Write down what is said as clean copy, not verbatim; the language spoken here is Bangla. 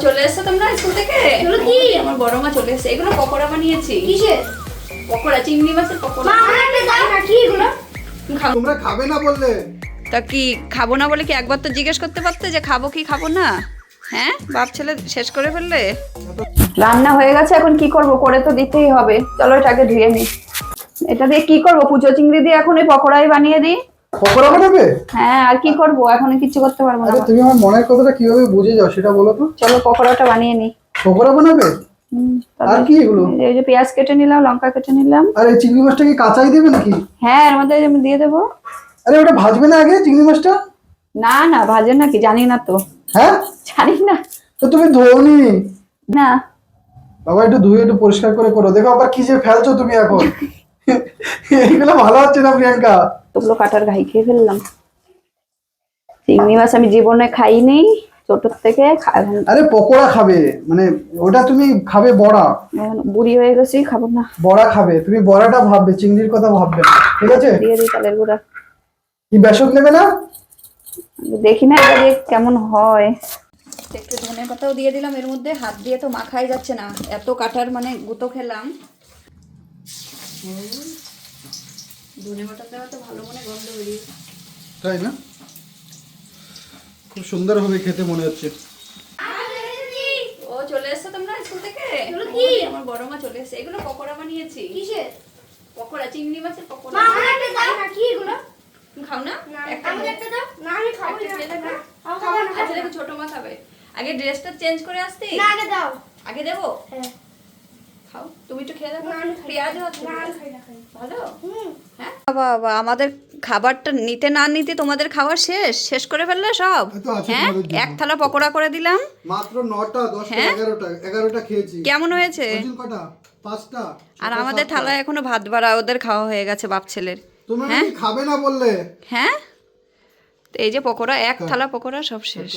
চলে এসছো তোমরা স্কুল থেকে? এগুলো কি? আমার বড় মা চলে এসেছে। এগুলো পকোড়া বানিয়েছি। কিসের পকোড়া, চিংড়ি মাছের পকোড়া। মা আমাকে দাও না, কি এগুলো? তোমরা খাবে না বললে? তা কি খাবো না বলে কি একবার তো জিজ্ঞেস করতে পারতে যে খাবো কি খাবো না? হ্যাঁ, বাপ ছেলে শেষ করে ফেললে। রান্না হয়ে গেছে, এখন কি করব? করে তো দিতেই হবে। চলো এটাকে ধুয়ে নি। এটা দিয়ে কি করব? কুচো চিংড়ি দিয়ে এখন এই পকোড়াই বানিয়ে দিই। পকোড়া বানাবে? হ্যাঁ, আর কি করব? এখন কিছু করতে পারবো না। আরে তুমি আমার মনের কথাটা কিভাবে বুঝে যাও সেটা বলো তো। চলো পকোড়াটা বানিয়ে নি। পকোড়া বানাবে? তবে আর কি এগুলো? এই যে পেঁয়াজ কেটে নিলাম, লঙ্কা কেটে নিলাম। আর এই চিংড়ি মাছটা কি কাঁচাই দেবে নাকি? হ্যাঁ, এর মধ্যে আমি দিয়ে দেবো। আরে ওটা ভাজবে না আগে চিংড়ি মাছটা? না না, ভাজে নাকি জানি না তো। হ্যাঁ, জানি না। তো তুমি ধোনি? না, বাবা একটু ধুয়ে একটু পরিষ্কার করে করো। দেখো আবার কি যে ফেলছো তুমি এখন। এগুলো ভালো হচ্ছে না প্রিয়াঙ্কা। তোগুলো কাটার ঘাই খেয়ে ফেললাম। চিংড়ি মাছ আমি জীবনে খাইনি, ছোট থেকে আরে পকোড়া খাবে মানে ওটা তুমি খাবে বড়া। এখন বুড়ি হয়ে গেছি, খাবো না। বড়া খাবে তুমি, বড়াটা ভাববে, চিংড়ির কথা ভাববে না, ঠিক আছে? দিয়ে দিই চালের গুঁড়া। কি বেসন নেবে না? দেখি না এটা দিয়ে কেমন হয়। একটু ধনে পাতাও দিয়ে দিলাম এর মধ্যে। হাত দিয়ে তো মাখাই যাচ্ছে না, এত কাটার মানে গুঁতো খেলাম। ধনে পাতা দেওয়া তো ভালো মনে গন্ধ বেরিয়ে। তাই না? খুব সুন্দর হবে খেতে মনে হচ্ছে। ও চলে এসছো তোমরা স্কুল থেকে? এগুলো কি? আমার বড় মা চলে এসেছে। এগুলো পকোড়া বানিয়েছি। কিসের? পকোড়া, চিংড়ি মাছের মা পকোড়া। আমাকে দাও না, কি এগুলো? তুমি খাও না? একটা আমাকে একটা দাও না, আমি খাবো একটা খেয়ে না। দেখো। খাবো না। আচ্ছা দেখো, ছোট মা খাবে। আগে ড্রেসটা চেঞ্জ করে আসতে। না, আগে দাও। আগে দেবো? হ্যাঁ। খাও, তুমি একটু খেয়ে দেখো। না, আমি খাই না। পেঁয়াজও আছে। না, আমি খাই না, খাই না। ভালো? হুম। হ্যাঁ বাবা, আমাদের খাবারটা নিতে না নিতে তোমাদের খাওয়া শেষ করে ফেললে সব। এই তো আছে হ্যাঁ, তোমাদের জন্য। এক থালা পকোড়া করে দিলাম। মাত্র 9টা 10টা হ্যাঁ? 11টা খেয়েছি। কেমন হয়েছে? ওজন কটা? 5টা। আর আমাদের থালায় এখনো ভাত বাড়া, ওদের খাওয়া হয়ে গেছে বাপ ছেলের। তোমরা নাকি খাবে না বললে? হ্যাঁ, তো এই যে পকোড়া, এক থালা পকোড়া সব শেষ।